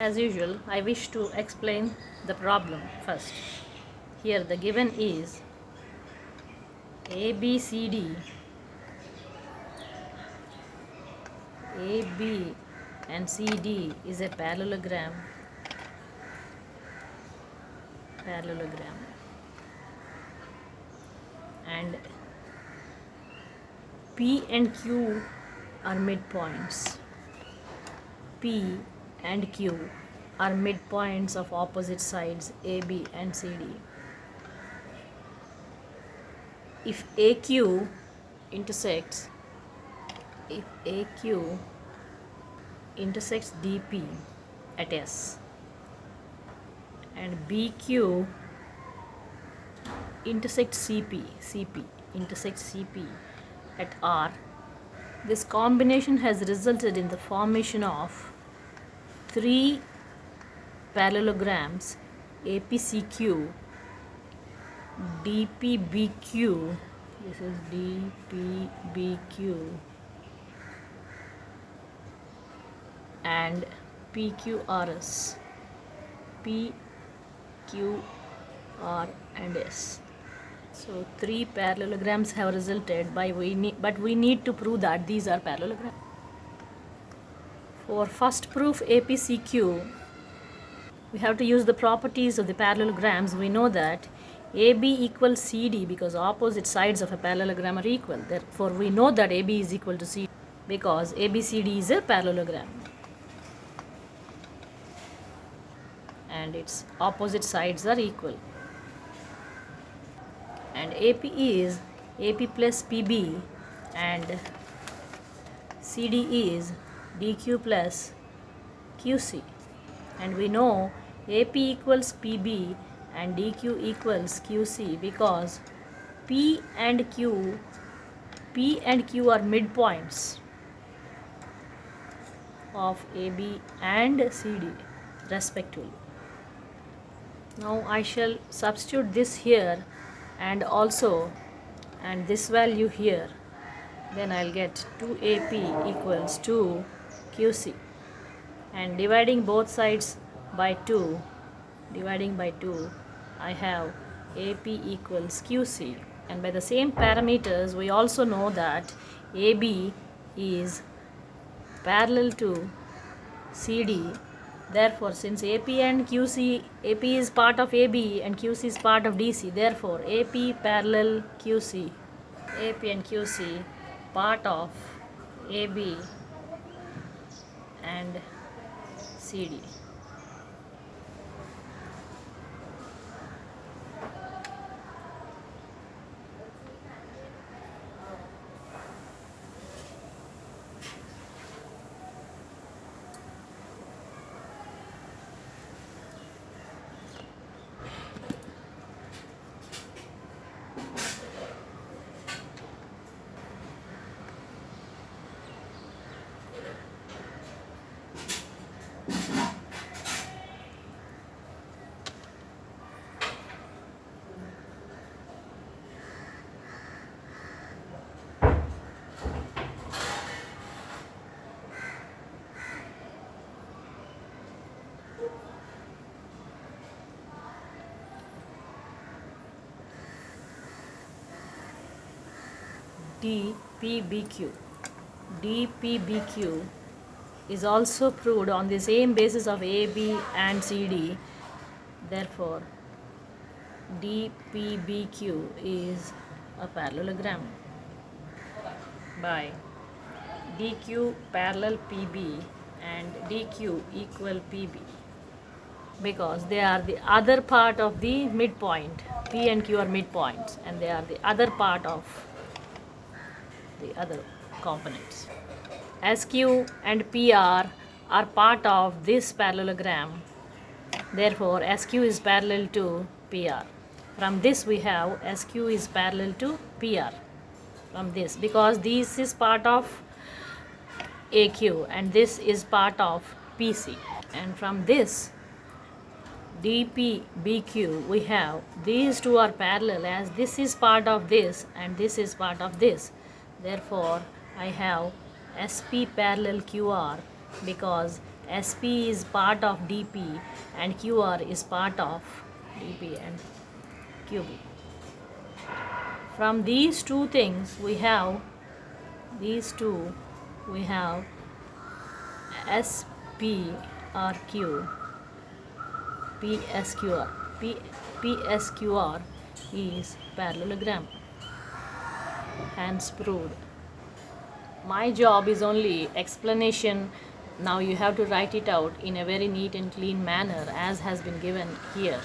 As usual, I wish to explain the problem first. Here the given is ABCD, AB and CD is a parallelogram, and P and Q are midpoints. P and Q are midpoints of opposite sides AB and CD. If AQ intersects if AQ intersects DP at S and BQ intersects CP intersects CP at R, this combination has resulted in the formation of three parallelograms APCQ, DPBQ, this is DPBQ, and PQRS, PQR and S. So three parallelograms have resulted but we need to prove that these are parallelograms. For first proof APCQ, we have to use the properties of the parallelograms. We know that AB equals CD because opposite sides of a parallelogram are equal. Therefore, we know that AB is equal to CD because ABCD is a parallelogram and its opposite sides are equal. And AP is AP plus PB and CD is DQ plus QC. And we know AP equals PB and DQ equals QC because P and Q are midpoints of AB and CD respectively. Now I shall substitute this here and this value here. Then I'll get 2AP equals 2 QC, and dividing both sides by 2, I have AP equals QC. And by the same parameters, we also know that AB is parallel to CD. Therefore, since AP is part of AB and QC is part of DC, therefore AP parallel QC, AP and QC part of AB and CD. DPBQ is also proved on the same basis of AB and CD. Therefore, DPBQ is a parallelogram by DQ parallel PB and DQ equal PB because they are the other part of the midpoint. P and Q are midpoints and they are the other part of the other components. SQ and PR are part of this parallelogram. Therefore, SQ is parallel to PR. From this we have SQ is parallel to PR. From this, because this is part of AQ and this is part of PC. And from this DPBQ we have these two are parallel as this is part of this and this is part of this. Therefore, I have SP parallel QR because SP is part of DP and QR is part of DP and QB. From these two things we have SPRQ, PSQR. PSQR is parallelogram. Hence proved. My job is only explanation. Now you have to write it out in a very neat and clean manner as has been given here.